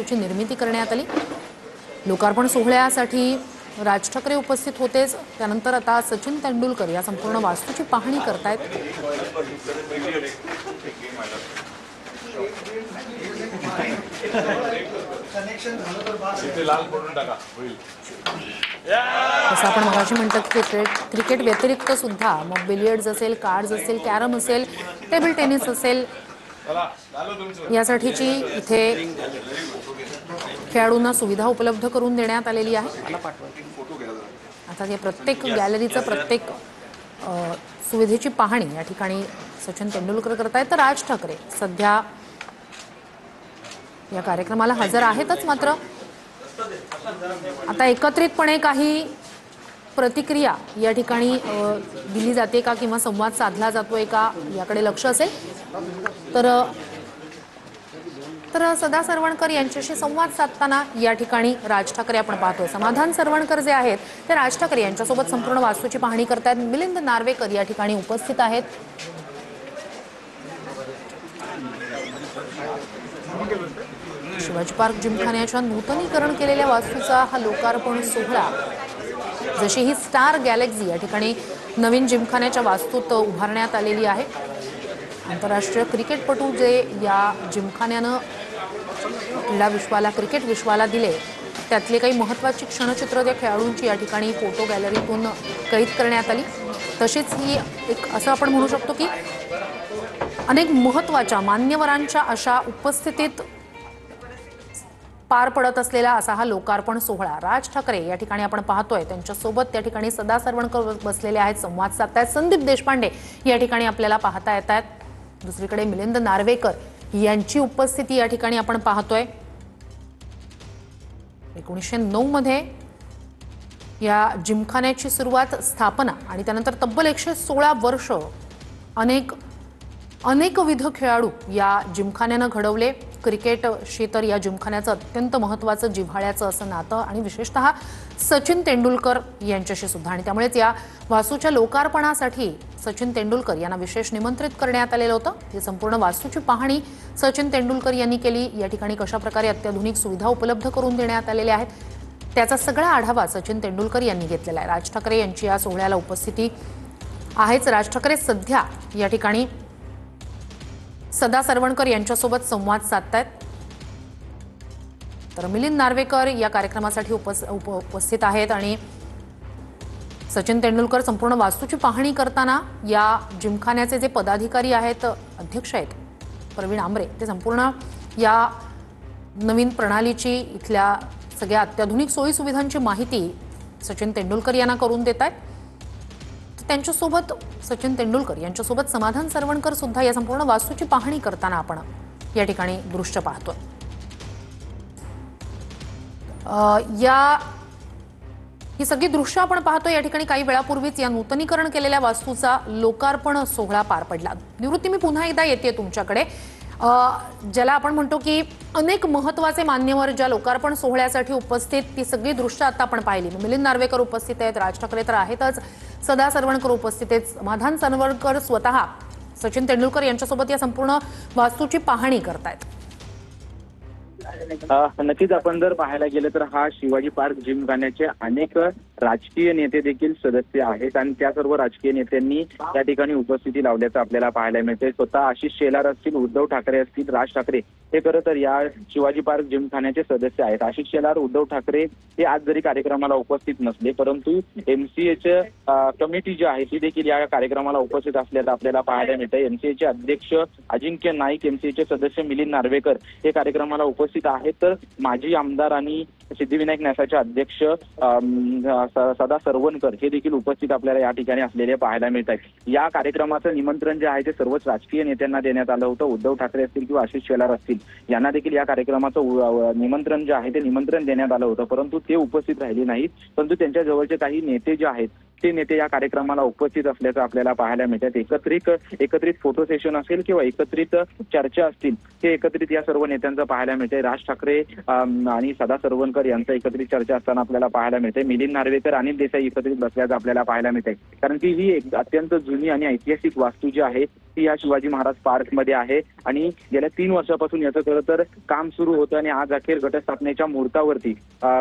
वास्तूची निर्मिती करण्यात आली। लोकार्पण सोहळ्यासाठी राज ठाकरे उपस्थित होतेच, त्यानंतर आता सचिन तेंडुलकर या संपूर्ण वास्तूची पाहणी करतायत। जसं आपण मगाशी म्हटलं की क्रिकेट व्यतिरिक्त सुद्धा मग बिलियर्ड्स असेल, कार्ड्स असेल, कॅरम असेल, टेबल टेनिस असेल, यासाठीची इथे खेळाडूंना सुविधा उपलब्ध करून देण्यात आलेली आहे। आता या प्रत्येक गॅलरीचं प्रत्येक सुविधेची पाहणी या ठिकाणी सचिन तेंडुलकर करतायत। तर राज ठाकरे सध्या या कार्यक्रमाला हजर आहेतच, मात्र आता एकत्रितपणे काही प्रतिक्रिया या ठिकाणी दिली जाते का किंवा संवाद साधला जातोय का याकडे लक्ष असेल। तर सदा सरवणकर यांच्याशी संवाद साधताना या ठिकाणी राज ठाकरे आपण पाहतोय। समाधान सरवणकर जे आहेत ते राज ठाकरे यांच्यासोबत संपूर्ण वास्तूची पाहणी करतायत। मिलिंद नार्वेकर या ठिकाणी उपस्थित आहेत। शिवाजी पार्क जिमखान्याच्या नूतनीकरण केलेल्या वास्तूचा हा लोकार्पण सोहळा, जशी ही स्टार गॅलेक्सी या ठिकाणी नवीन जिमखान्याच्या वास्तूत उभारण्यात आलेली आहे। आंतरराष्ट्रीय क्रिकेटपटू जे या जिमखान्यानं क्रीडा विश्वाला, क्रिकेट विश्वाला दिले, त्यातले काही महत्त्वाची क्षणचित्र त्या खेळाडूंची या ठिकाणी फोटो गॅलरीतून कैद करण्यात आली। तशीच ही एक असं आपण म्हणू शकतो की अनेक महत्त्वाच्या मान्यवरांच्या अशा उपस्थितीत पार पडत असलेला असा हा लोकार्पण सोहळा। राज ठाकरे या ठिकाणी आपण पाहतोय, त्यांच्यासोबत त्या ठिकाणी सदा सरवणकर बसलेले आहेत, संवाद साधतायत। संदीप देशपांडे या ठिकाणी आपल्याला पाहता येत आहेत। दुसरीकडे मिलिंद नार्वेकर यांची उपस्थिती या ठिकाणी आपण पाहतोय। 1909 मध्ये या जिमखान्याची सुरुवात, स्थापना आणि त्यानंतर तब्बल 116 वर्ष अनेकविध खेळाडू या जिमखान्यानं घडवले। क्रिकेटशी तर या जिमखान्याचं अत्यंत महत्त्वाचं, जिव्हाळ्याचं असं नातं आणि विशेषतः सचिन तेंडुलकर यांच्याशी सुद्धा। आणि त्यामुळेच या वास्तूच्या लोकार्पणासाठी सचिन तेंडुलकर यांना विशेष निमंत्रित करण्यात आलेलं होतं। ही संपूर्ण वास्तूची पाहणी सचिन तेंडुलकर यांनी केली। या ठिकाणी कशा प्रकारे अत्याधुनिक सुविधा उपलब्ध करून देण्यात आलेल्या आहेत त्याचा सगळा आढावा सचिन तेंडुलकर यांनी घेतलेला आहे। राज ठाकरे यांची या सोहळ्याला उपस्थिती आहेच। राज ठाकरे सध्या या ठिकाणी सदा सरवणकर यांच्यासोबत संवाद साधतायत। तर मिलिंद नार्वेकर या कार्यक्रमासाठी उपस्थित आहेत आणि सचिन तेंडुलकर संपूर्ण वास्तूची पाहणी करताना या जिमखान्याचे जे पदाधिकारी आहेत, अध्यक्ष आहेत प्रवीण आमरे, ते संपूर्ण या नवीन प्रणालीची, इथल्या सगळ्या अत्याधुनिक सोयी सुविधांची माहिती सचिन तेंडुलकर यांना करून देत आहेत। त्यांच्यासोबत सचिन तेंडुलकर यांच्यासोबत समाधान सरवणकर सुद्धा या संपूर्ण वास्तूची पाहणी करताना आपण या ठिकाणी दृश्य पाहतोय। ही सगळी दृश्य आपण पाहतोय। या ठिकाणी काही वेळापूर्वीच या नूतनीकरण केलेल्या वास्तूचा लोकार्पण सोहळा पार पडला। निवृत्ती, मी पुन्हा एकदा येते तुमच्याकडे। ज्याला आपण म्हणतो की अनेक महत्त्वाचे मान्यवर ज्या लोकार्पण सोहळ्यासाठी उपस्थित, ती सगळी दृश्य आता आपण पाहिली। मिलिंद नार्वेकर उपस्थित आहेत, राज ठाकरे तर आहेतच, सदा सरवणकर उपस्थित आहेत, समाधान सरवणकर स्वतः सचिन तेंडुलकर यांच्यासोबत या संपूर्ण वास्तूची पाहणी करतायत। नक्कीच आपण जर पाहायला गेलं तर हा शिवाजी पार्क जिमखान्याचे अनेक राजकीय नेते देखील सदस्य आहेत आणि त्या सर्व राजकीय नेत्यांनी या ठिकाणी उपस्थिती लावल्याचं आपल्याला पाहायला मिळते। स्वतः आशिष शेलार असतील, उद्धव ठाकरे असतील, राज ठाकरे हे खरं तर या शिवाजी पार्क जिमखान्याचे सदस्य आहेत। आशिष शेलार, उद्धव ठाकरे हे आज जरी कार्यक्रमाला उपस्थित नसले, परंतु एमसीएचे कमिटी जी आहे ती देखील या कार्यक्रमाला उपस्थित असल्याचं आपल्याला पाहायला मिळतं। एमसीएचे अध्यक्ष अजिंक्य नाईक, एमसीएचे सदस्य मिलिंद नार्वेकर हे कार्यक्रमाला उपस्थित आहेत। तर माजी आमदार आणि सिद्धिविनायक न्यासाचे अध्यक्ष सदा सरवणकर हे देखील उपस्थित आपल्याला या ठिकाणी असलेले पाहायला मिळत आहेत। या कार्यक्रमाचं निमंत्रण जे आहे ते सर्वच राजकीय नेत्यांना देण्यात आलं होतं। उद्धव ठाकरे असतील किंवा आशिष शेलार असतील यांना देखील या कार्यक्रमाचं निमंत्रण जे आहे ते निमंत्रण देण्यात आलं होतं, परंतु ते उपस्थित राहिले नाहीत। परंतु त्यांच्या जवळचे काही नेते जे आहेत ते नेते या कार्यक्रमाला उपस्थित असल्याचं आपल्याला पाहायला मिळतात। एकत्रित फोटो सेशन असेल किंवा एकत्रित चर्चा असतील, ते एकत्रित या सर्व नेत्यांचं पाहायला मिळते। राज ठाकरे आणि सदा सरवणकर यांचा एकत्रित चर्चा असताना आपल्याला पाहायला मिळते। मिलिंद नार्वेकर, अनिल देसाई एकत्रित बसल्याचं आपल्याला पाहायला मिळते, कारण की ही एक अत्यंत जुनी आणि ऐतिहासिक वास्तू जी आहे ती या शिवाजी महाराज पार्कमध्ये आहे आणि गेल्या 3 वर्षापासून याचं खरं तर काम सुरू होतं आणि आज अखेर घटस्थापनेच्या मुहूर्तावरती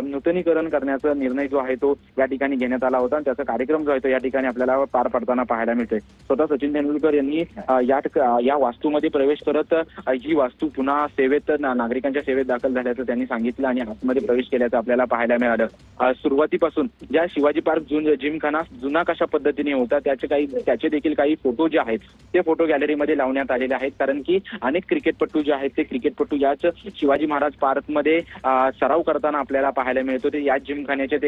नूतनीकरण करण्याचा निर्णय जो आहे तो या ठिकाणी घेण्यात आला होता आणि त्याचा कार्यक्रम जो आहे तो या ठिकाणी आपल्याला पार पडताना पाहायला मिळतोय। स्वतः सचिन तेंडुलकर यांनी या वास्तूमध्ये प्रवेश करत ही वास्तू पुन्हा सेवेत नागरिकांच्या सेवेत दाखल झाल्याचं त्यांनी सांगितलं आणि आतमध्ये प्रवेश केल्याचं आपल्याला पाहायला मिळालं। सुरुवातीपासून ज्या शिवाजी पार्क जिमखाना जुना कशा पद्धतीने होता त्याचे देखील काही फोटो जे आहेत ते फोटो गॅलरीमध्ये लावण्यात आलेले आहेत, कारण की अनेक क्रिकेटपटू जे आहेत ते क्रिकेटपटू याच शिवाजी महाराज पार्कमध्ये सराव करताना आपल्याला पाहायला मिळत होते। या जिमखान्याचे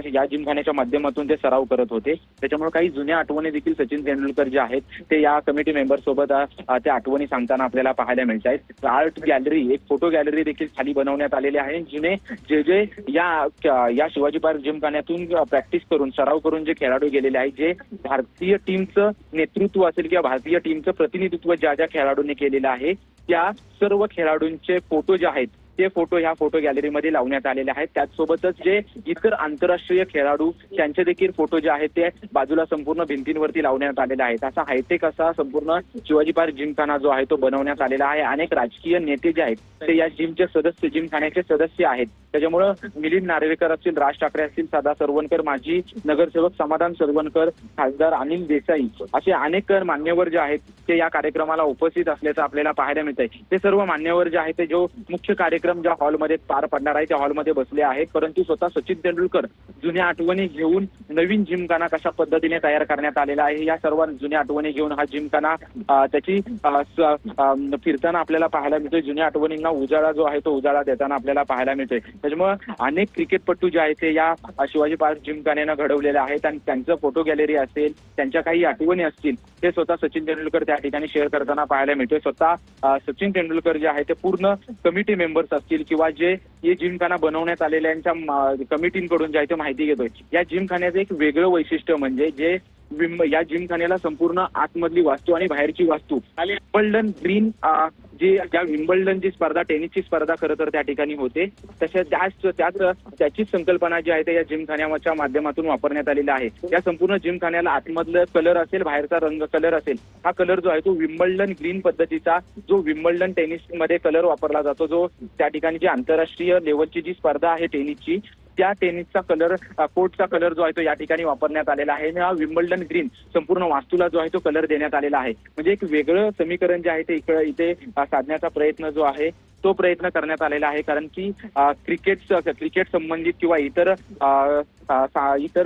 या जिमखान्याच्या माध्यमातून ते सराव करत होते, त्याच्यामुळे काही जुन्या आठवणी देखील सचिन तेंडुलकर जे आहेत ते या कमिटी मेंबर सोबत त्या आठवणी सांगताना आपल्याला पाहायला मिळत आहेत। आर्ट गॅलरी, एक फोटो गॅलरी देखील खाली बनवण्यात आलेली आहे, जुने जे या शिवाजी पार्क जिमखान्यातून प्रॅक्टिस करून सराव करून जे खेळाडू गेलेले आहेत, जे भारतीय टीमचं नेतृत्व असेल किंवा भारतीय टीमचं प्रतिनिधित्व ज्या खेळाडूंनी केलेलं आहे त्या सर्व खेळाडूंचे फोटो जे आहेत ते फोटो ह्या फोटो गॅलरीमध्ये लावण्यात आलेले आहेत। त्याचसोबतच जे इतर आंतरराष्ट्रीय खेळाडू त्यांचे देखील फोटो जे आहेत ते बाजूला संपूर्ण भिंतींवरती लावण्यात आलेले आहेत। असा हायटेक असा संपूर्ण शिवाजी पार्क जिमखाना जो आहे तो बनवण्यात आलेला आहे। अनेक राजकीय नेते जे आहेत ते या जिमखान्याचे सदस्य आहेत, त्याच्यामुळं मिलिंद नार्वेकर असतील, राज ठाकरे असतील, सदा सरवणकर, माजी नगरसेवक समाधान सरवणकर, खासदार अनिल देसाई असे अनेक मान्यवर जे आहेत ते या कार्यक्रमाला उपस्थित असल्याचं आपल्याला पाहायला मिळत आहे। ते सर्व मान्यवर जे आहेत ते जो मुख्य कार्यक्रम ज्या हॉलमध्ये पार पडणार आहे त्या हॉलमध्ये बसले आहेत, परंतु स्वतः सचिन तेंडुलकर जुन्या आठवणी घेऊन नवीन जिमखाना कशा पद्धतीने तयार करण्यात आलेला आहे या सर्व जुन्या आठवणी घेऊन हा जिमखाना त्याची फिरताना आपल्याला पाहायला मिळतोय। जुन्या आठवणींना उजाळा जो आहे तो उजाळा देताना आपल्याला पाहायला मिळतोय। त्याच्यामुळे अनेक क्रिकेटपटू जे आहेत ते या शिवाजी पार्क जिमखान्यानं घडवलेले आहेत आणि त्यांचं फोटो गॅलरी असेल, त्यांच्या काही आठवणी असतील ते स्वतः सचिन तेंडुलकर त्या ठिकाणी शेअर करताना पाहायला मिळतोय। स्वतः सचिन तेंडुलकर जे आहे ते पूर्ण कमिटी मेंबर्स असतील किंवा जे जिमखाना बनवण्यात आलेल्यांच्या कमिटींकडून जे आहे ते माहिती घेतोय। या जिमखान्याचं एक वेगळं वैशिष्ट्य म्हणजे या जिमखान्याला संपूर्ण आतमधली वास्तू आणि बाहेरची वास्तू विम्बल्डन ग्रीन ज्या विम्बल्डनची स्पर्धा, टेनिसची स्पर्धा खरं तर त्या ठिकाणी होते, त्याचीच संकल्पना जी आहे ते या जिमखान्याच्या माध्यमातून वापरण्यात आलेला आहे। या संपूर्ण जिमखान्याला आतमधलं कलर असेल, बाहेरचा रंग कलर असेल, हा कलर जो आहे तो विम्बल्डन ग्रीन पद्धतीचा जो विम्बल्डन टेनिसमध्ये कलर वापरला जातो, जो त्या ठिकाणी जी आंतरराष्ट्रीय लेवलची जी स्पर्धा आहे टेनिसची त्या टेनिसचा कलर, कोर्टचा कलर जो आहे तो या ठिकाणी वापरण्यात आलेला आहे। हा विम्बल्डन ग्रीन संपूर्ण वास्तूला जो आहे तो कलर देण्यात आलेला आहे। म्हणजे एक वेगळं समीकरण जे आहे ते इथे साधण्याचा प्रयत्न जो आहे तो प्रयत्न करण्यात आलेला आहे, कारण की क्रिकेट संबंधित किंवा इतर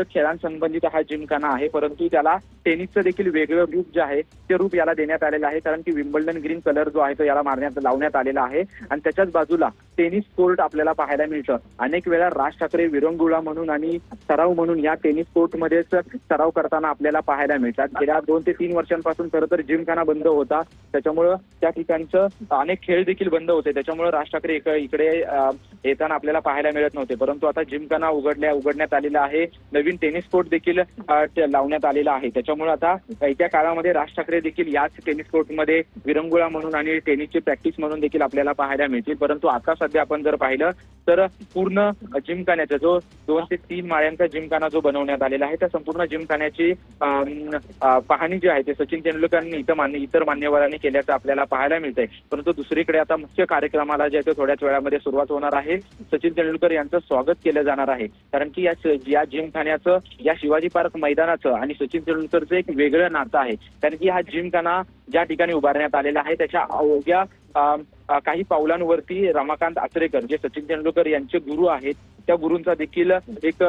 खेळांसंबंधित हा जिमखाना आहे, परंतु त्याला टेनिसचं देखील वेगळं रूप जे आहे ते रूप याला देण्यात आलेलं आहे, कारण की विम्बल्डन ग्रीन कलर जो आहे तो याला लावण्यात आलेला आहे आणि त्याच्याच बाजूला टेनिस कोर्ट आपल्याला पाहायला मिळतं। अनेक वेळा राज ठाकरे विरंगुळा म्हणून आणि सराव म्हणून या टेनिस कोर्टमध्येच सराव करताना आपल्याला पाहायला मिळतात। गेल्या 2 ते 3 वर्षांपासून खरं तर जिमखाना बंद होता, त्याच्यामुळं त्या ठिकाणचं अनेक खेळ देखील बंद होते, त्याच्यामुळे राज ठाकरे इकडे येताना आपल्याला पाहायला मिळत नव्हते, परंतु आता जिमखाना उघडण्यात आलेला आहे। नवीन टेनिस कोर्ट देखील लावण्यात आलेला आहे, त्याच्यामुळे आता येत्या काळामध्ये राज ठाकरे देखील याच टेनिस कोर्टमध्ये विरंगुळा म्हणून आणि टेनिसची प्रॅक्टिस म्हणून देखील आपल्याला पाहायला मिळतील। परंतु आता सध्या आपण जर पाहिलं तर पूर्ण जिमखान्याचा जो 2 ते 3 माळ्यांचा जिमखाना जो बनवण्यात आलेला आहे त्या संपूर्ण जिमखान्याची पाहणी जी आहे ते सचिन तेंडुलकरांनी इतर मान्यवरांनी केल्याचं आपल्याला पाहायला मिळतंय। परंतु दुसरीकडे आता मुख्य कार्यक्रमाला जे आहे थोड्याच वेळामध्ये सुरुवात होणार आहे। सचिन तेंडुलकर यांचं स्वागत केलं जाणार आहे, कारण की या जिमखान्याचं, या शिवाजी पार्क मैदानाचं आणि सचिन तेंडुलकरचं एक वेगळं नातं आहे, कारण की हा जिमखाना ज्या ठिकाणी उभारण्यात आलेला आहे त्याच्या अवघ्या काही पावलांवरती रमाकांत आचरेकर जे सचिन तेंडुलकर यांचे गुरु आहेत त्या गुरूंचा देखील एक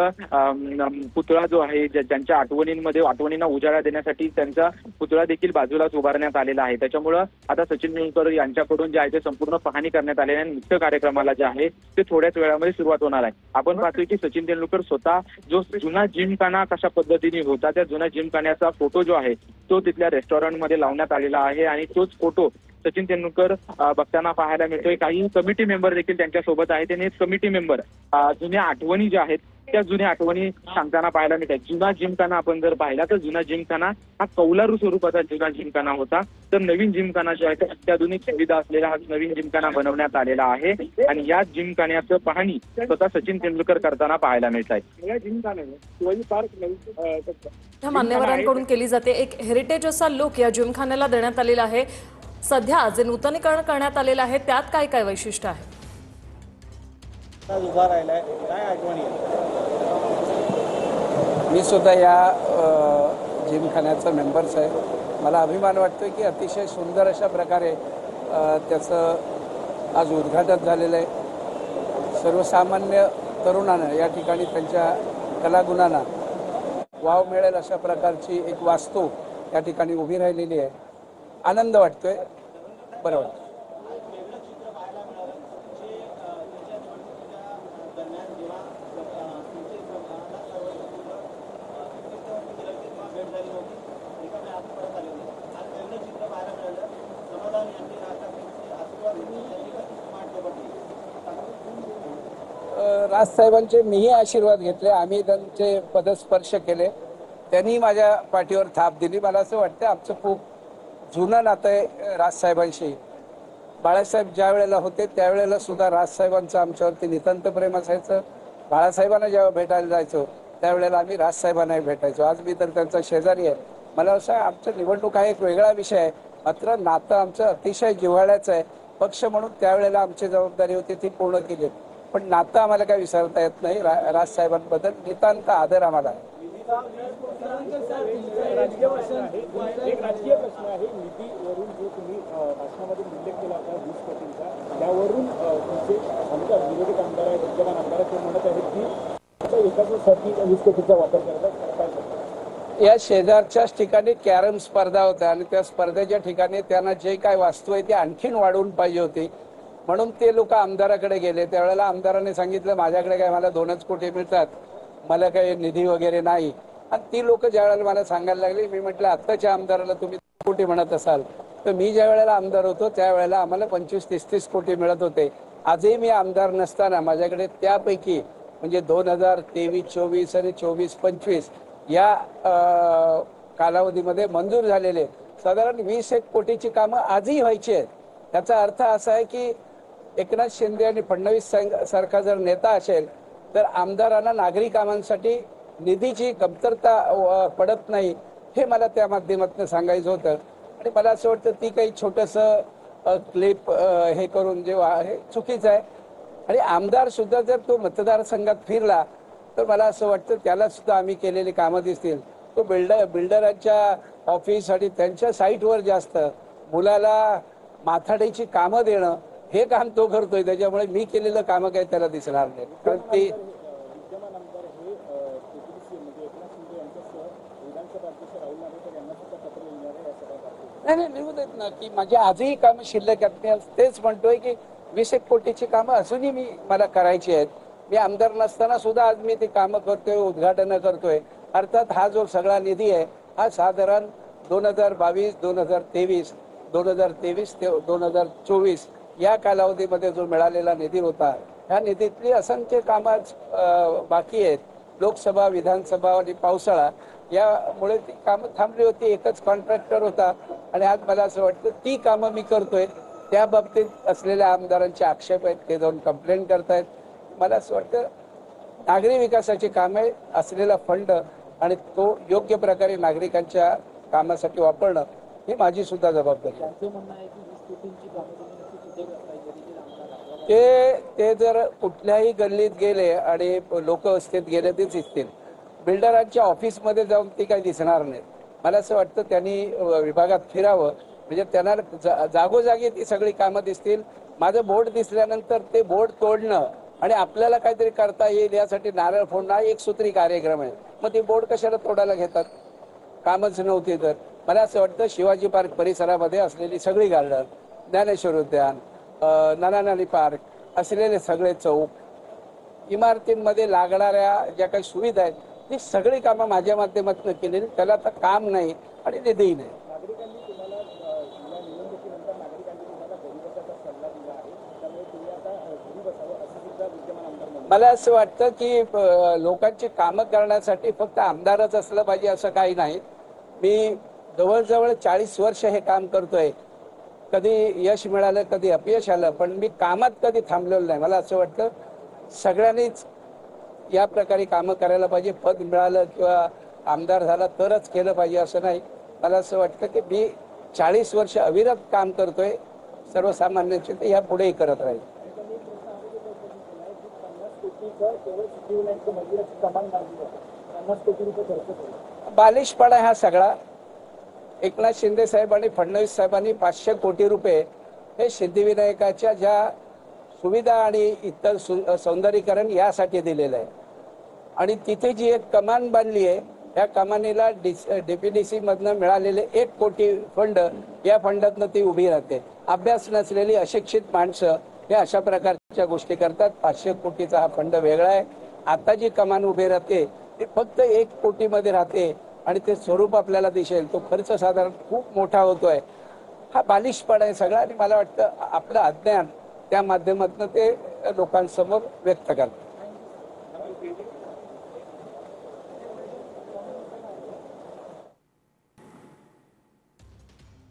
पुतळा जो आहे ज्यांच्या आठवणींना उजाळा देण्यासाठी त्यांचा पुतळा देखील बाजूलाच उभारण्यात आलेला आहे। त्याच्यामुळं आता सचिन तेंडुलकर यांच्याकडून जे आहे ते संपूर्ण पाहणी करण्यात आलेली आहे। मुख्य कार्यक्रमाला जे आहे ते थोड्याच वेळामध्ये सुरुवात होणार आहे। आपण पाहतोय की सचिन तेंडुलकर स्वतः जो जुना जिमखाना कशा पद्धतीने होता त्या जुन्या जिमखान्याचा फोटो जो आहे तो तिथल्या रेस्टॉरंटमध्ये लावण्यात आलेला आहे आणि तोच फोटो सचिन तेंडुलकर बघताना पाहायला मिळतोय। काही कमिटी मेंबर देखील त्यांच्या सोबत आहेत आणि कमिटी मेंबर जुन्या आठवणी ज्या आहेत त्या जुन्या आठवणी सांगताना पाहायला मिळतात. जुना जिमखाना आपण जर पाहिला तर जुना जिमखाना हा कौलारू स्वरूपाचा जुना जिमखाना होता. तर नवीन जिमखाना जो आहे तो अत्याधुनिक सुविधा असलेला हा नवीन जिमखाना बनवण्यात आलेला आहे आणि या जिमखान्याचं पाहणी स्वतः सचिन तेंडुलकर करताना पाहायला मिळत आहे. या जिमखान्याने मान्यवरांकडून केली जाते एक हेरिटेज असा लुक या जिमखान्याला देण्यात आलेला आहे. सध्या जे नूतनीकरण करण्यात आलेलं आहे त्यात काय काय वैशिष्ट्य आहे? उभा राहिलाय, काय आठवणी मी सुद्धा या जिमखान्याचा मेंबर्स आहे. मला अभिमान वाटतो की अतिशय सुंदर अशा प्रकारे त्याचं आज उद्घाटन झालेलं आहे. सर्वसामान्य तरुणांना या ठिकाणी त्यांच्या कलागुणांना वाव मिळेल अशा प्रकारची एक वास्तू या ठिकाणी उभी राहिलेली आहे. आनंद वाटतोय, बरं वाटतं. राजसाहेबांचे मीही आशीर्वाद घेतले, आम्ही त्यांचे पदस्पर्श केले, त्यांनी माझ्या पाठीवर थाप दिली. मला असं वाटतं आमचं खूप जुनं नातं आहे राजसाहेबांशी. बाळासाहेब ज्या वेळेला होते त्यावेळेला सुद्धा राजसाहेबांचं आमच्यावरती नितांत प्रेम असायचं. बाळासाहेबांना जेव्हा भेटायला जायचो त्यावेळेला आम्ही राजसाहेबांनाही भेटायचो. आज मी तर त्यांचा शेजारी आहे. मला असं आमचं निवडणूक हा एक वेगळा विषय आहे, मात्र नातं आमचं अतिशय जिव्हाळ्याचं आहे. पक्ष म्हणून त्यावेळेला आमची जबाबदारी होती ती पूर्ण केली, पण नातं आम्हाला काही विसरता येत नाही. राजसाहेबांबद्दल नितांत आदर आम्हाला आहे. एक राजकीय प्रश्न आहे. निधीवरून जो तुम्ही भाषणामध्ये उल्लेख केला होता 20 कोटींचा, त्यावरून तुमचे आमदार विरोधी आमदार आहेत, विद्यमान आमदार ते म्हणत आहेत की विकासासाठी 20 कोटीचा वापर करतात. या शेजारच्याच ठिकाणी कॅरम स्पर्धा होत्या आणि त्या स्पर्धेच्या ठिकाणी त्यांना जे काय वास्तू आहे ती आणखीन वाढवून पाहिजे होती, म्हणून ते लोक आमदाराकडे गेले. त्यावेळेला आमदारांनी सांगितलं माझ्याकडे काय, मला 2च कोटी मिळतात, मला काही निधी वगैरे नाही. आणि ती लोक ज्या वेळेला मला सांगायला लागली, मी म्हटलं आत्ताच्या आमदाराला तुम्ही कोटी म्हणत असाल तर मी ज्या वेळेला आमदार होतो त्यावेळेला आम्हाला 25-30 कोटी मिळत होते. आजही मी आमदार नसताना माझ्याकडे त्यापैकी म्हणजे 2023-24 आणि 24-25 या कालावधीमध्ये मंजूर झालेले साधारण 20-1 कोटीची कामं आजही व्हायची आहेत. त्याचा अर्थ असा आहे की एकनाथ शिंदे आणि फडणवीस सारखा जर नेता असेल तर आमदारांना नागरी कामांसाठी निधीची कमतरता पडत नाही, हे मला त्या माध्यमातून सांगायचं होतं. आणि मला असं वाटतं ती काही छोटंसं क्लिप हे करून जेव्हा हे चुकीचं आहे. आणि आमदार सुद्धा जर तो मतदारसंघात फिरला तर मला असं वाटतं त्याला सुद्धा आम्ही केलेली कामं दिसतील. तो बिल्डरांच्या ऑफिस आणि त्यांच्या साईटवर जास्त मुलाला माथाडीची कामं देणं हे काम तो करतोय, त्याच्यामुळे मी केलेलं कामं काही त्याला दिसणार नाही. कारण ते विद्यमान आमदार हे म्हणजे एकनाथ शिंदे यांच्यासह विधानसभा अध्यक्ष राहुल नार्वेकर यांना सुद्धा पत्र लिहिणार आहे या सगळ्या नाही लिहू देत ना की माझी आजही कामं शिल्लक आहेत. मी तेच म्हणतोय की 20-1 कोटीची कामं अजूनही मला करायची आहेत. मी आमदार नसताना सुद्धा आज मी ती कामं करतोय, उद्घाटनं करतोय. अर्थात हा जो सगळा निधी आहे हा साधारण 2022, 2023, 2023 ते 2024 या कालावधीमध्ये जो मिळालेला निधी होता, ह्या निधीतली असंख्य कामं बाकी आहेत. लोकसभा, विधानसभा आणि पावसाळा यामुळे ती कामं थांबली होती. एकच कॉन्ट्रॅक्टर होता आणि आज मला असं वाटतं ती कामं मी करतोय. त्या बाबतीत असलेल्या आमदारांचे आक्षेप आहेत, ते जाऊन कंप्लेंट करतायत. मला असं वाटतं नागरी विकासाची कामे असलेला फंड आणि तो योग्य प्रकारे नागरिकांच्या कामासाठी वापरणं ही माझी सुद्धा जबाबदारी आहे. ते जर कुठल्याही गल्लीत गेले आणि लोकवस्तीत गेले ते दिसतील. बिल्डरांच्या ऑफिसमध्ये जाऊन ती काही दिसणार नाहीत. मला असं वाटतं त्यांनी विभागात फिरावं, म्हणजे त्यांना जागोजागी ती सगळी कामं दिसतील. माझं बोर्ड दिसल्यानंतर ते बोर्ड तोडणं आणि आपल्याला काहीतरी करता येईल यासाठी नारळ फोडणं एक सूत्री कार्यक्रम आहे. मग ते बोर्ड कशाला तोडायला घेतात, कामच नव्हती तर. मला असं वाटतं शिवाजी पार्क परिसरामध्ये असलेली सगळी गार्डन, ज्ञानेश्वर उद्यान, नानानानी पार्क असलेले सगळे चौक, इमारतींमध्ये लागणाऱ्या ज्या काही सुविधा आहेत ती सगळी कामं माझ्या माध्यमातून केलेली. त्याला आता काम नाही आणि निधीही नाही. नागरिकांनी तुम्हाला या निवडणुकीनंतर नागरिकांनी तुम्हाला घरी बसायचा सल्ला दिला आहे, त्यामुळे तुम्ही आता घरी बसावं असं सुद्धा विद्यमान आमदार म्हणतात. मला असं वाटतं की लोकांची कामं करण्यासाठी फक्त आमदारच असलं पाहिजे असं काही नाही. मी जवळजवळ 40 वर्ष हे काम करतोय. कधी यश मिळालं, कधी अपयश आलं, पण मी कामात कधी थांबलेलो नाही. मला असं वाटतं सगळ्यांनीच या प्रकारे कामं करायला पाहिजे. पद मिळालं किंवा आमदार झाला तरच केलं पाहिजे असं नाही. मला असं वाटतं की मी 40 वर्ष अविरत काम करतोय सर्वसामान्यांचे, ते यापुढेही करत राहील. बालिशपणा हा सगळा. एकनाथ शिंदे साहेब आणि फडणवीस साहेबांनी 500 कोटी रुपये हे सिद्धिविनायकाच्या ज्या सुविधा आणि इतर सौंदर्यीकरण यासाठी दिलेलं आहे. आणि तिथे जी एक कमान बांधली आहे, या कमानीला DPDC मधनं मिळालेले 1 कोटी फंड, या फंडातनं ती उभी राहते. अभ्यास नसलेली अशिक्षित माणसं हे अशा प्रकारच्या गोष्टी करतात. 500 कोटीचा हा फंड वेगळा आहे. आता जी कमान उभी राहते ती फक्त 1 कोटीमध्ये राहते आणि ते स्वरूप आपल्याला दिसेल. तो खर्च साधारण खूप मोठा होतोय. हा बालिशपणा आहे सगळा. आणि मला वाटतं आपलं अज्ञान त्या माध्यमातून ते लोकांसमोर व्यक्त करतात.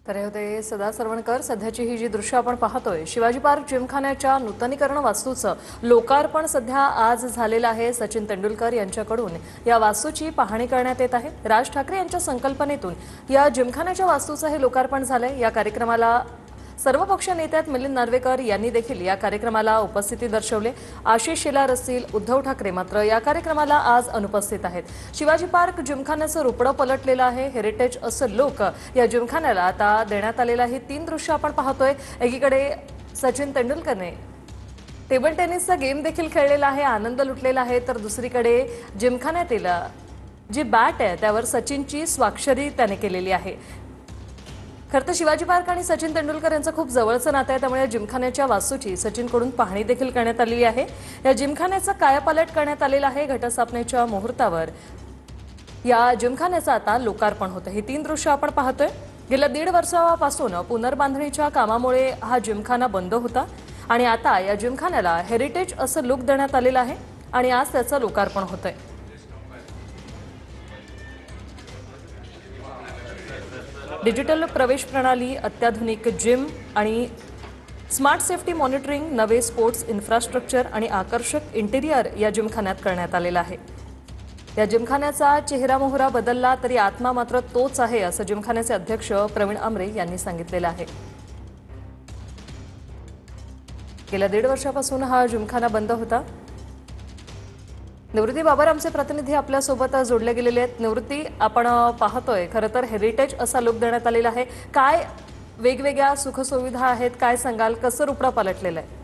तर हे होते सदा सरवणकर. सध्याची ही जी दृश्य आपण पाहतोय, शिवाजी पार्क जिमखान्याच्या नूतनीकरण वास्तूचं लोकार्पण सध्या आज झालेलं आहे. सचिन तेंडुलकर यांच्याकडून या वास्तूची पाहणी करण्यात येत आहे. राज ठाकरे यांच्या संकल्पनेतून या जिमखान्याच्या वास्तूचं हे लोकार्पण झालंय. या कार्यक्रमाला सर्वपक्षीय नेते मिलिंद नार्वेकर यांनी देखील या कार्यक्रमाला उपस्थिती दर्शवली. आशिष शेलार असतील, उद्धव ठाकरे मात्र या कार्यक्रमाला आज अनुपस्थित आहेत. शिवाजी पार्क जिमखान्याचं रुपडं पलटलेलं आहे. हेरिटेज असं लोक या जिमखान्याला आता देण्यात आलेलं आहे. 3 दृश्य आपण पाहतोय. एकीकडे सचिन तेंडुलकरने टेबल टेनिसचा गेम देखील खेळलेला आहे, आनंद लुटलेला आहे, तर दुसरीकडे जिमखान्यातील जी बॅट आहे त्यावर सचिनची स्वाक्षरी त्याने केलेली आहे. खरं तर शिवाजी पार्क आणि सचिन तेंडुलकर यांचं खूप जवळचं नातं आहे, त्यामुळे या जिमखान्याच्या वास्तूची सचिनकडून पाहणी देखील करण्यात आलेली आहे. या जिमखान्याचा कायापालट करण्यात आलेला आहे. घटस्थापनेच्या मुहूर्तावर या जिमखान्याचं आता लोकार्पण होतं. ही 3 दृश्य आपण पाहतोय. गेल्या 1.5 वर्षापासून पुनर्बांधणीच्या कामामुळे हा जिमखाना बंद होता आणि आता या जिमखान्याला हेरिटेज असं लुक देण्यात आलेलं आहे आणि आज त्याचं लोकार्पण होतंय. डिजिटल प्रवेश प्रणाली, अत्याधुनिक जिम आणि स्मार्ट सेफ्टी मॉनिटरिंग, नवे स्पोर्ट्स इन्फ्रास्ट्रक्चर आणि आकर्षक इंटिरियर या जिमखान्यात करण्यात आलेलं आहे. या जिमखान्याचा चेहरा मोहरा बदलला तरी आत्मा मात्र तोच आहे, असं जिमखान्याचे अध्यक्ष प्रवीण आमरे यांनी सांगितलेलं आहे. गेल्या 1.5 वर्षापासून हा जिमखाना बंद होता. निवृत्ती बाबर आमचे प्रतिनिधी आपल्यासोबत जोडले गेलेले आहेत. निवृत्ती, आपण पाहतोय खरं तर हेरिटेज असा लुक देण्यात आलेला आहे. काय वेगवेगळ्या सुखसुविधा आहेत, काय सांगाल, कसं रुपडं पलटलेलं आहे?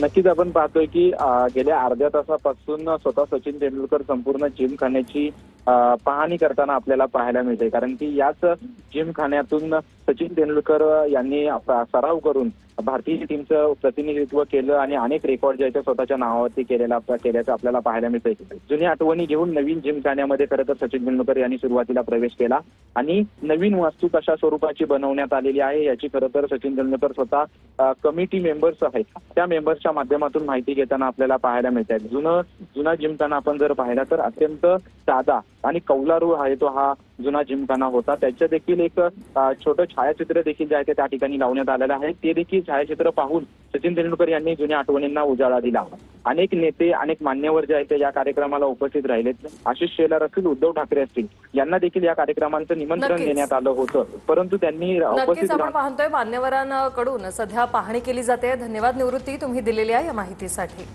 नक्कीच आपण पाहतोय की गेल्या अर्ध्या तासापासून स्वतः सचिन तेंडुलकर संपूर्ण जिमखान्याची पाहणी करताना आपल्याला पाहायला मिळते. कारण की याच जिमखान्यातून सचिन तेंडुलकर यांनी सराव करून भारतीय टीमचं प्रतिनिधित्व केलं आणि अनेक रेकॉर्ड जे आहेत स्वतःच्या नावावरती केल्याचं आपल्याला पाहायला मिळतंय. जुन्या आठवणी घेऊन नवीन जिमखान्यामध्ये खरं तर सचिन तेंडुलकर यांनी सुरुवातीला प्रवेश केला आणि नवीन वास्तू कशा स्वरूपाची बनवण्यात आलेली आहे याची खरं तर सचिन तेंडुलकर स्वतः कमिटी मेंबर्स आहेत त्या मेंबर्सच्या माध्यमातून माहिती घेताना आपल्याला पाहायला मिळत आहे. जुना जिमखाना आपण जर पाहिला तर अत्यंत साधा आणि कौलारू आहे तो हा जुना जिमखाना होता. त्याच्या देखील एक छोटं छायाचित्र देखील जे आहे ते त्या ठिकाणी लावण्यात आलेलं आहे. ते देखील छायाचित्र पाहून सचिन तेंडुलकर यांनी जुन्या आठवणींना उजाळा दिला. अनेक नेते, अनेक मान्यवर जे आहेत ते या कार्यक्रमाला उपस्थित राहिलेत. आशिष शेलार असतील, उद्धव ठाकरे असतील, यांना देखील या कार्यक्रमांचं निमंत्रण देण्यात आलं होतं, परंतु त्यांनी उपस्थित आपण पाहतोय मान्यवरांकडून सध्या पाहणी केली जाते. धन्यवाद निवृत्ती, तुम्ही दिलेल्या या माहितीसाठी.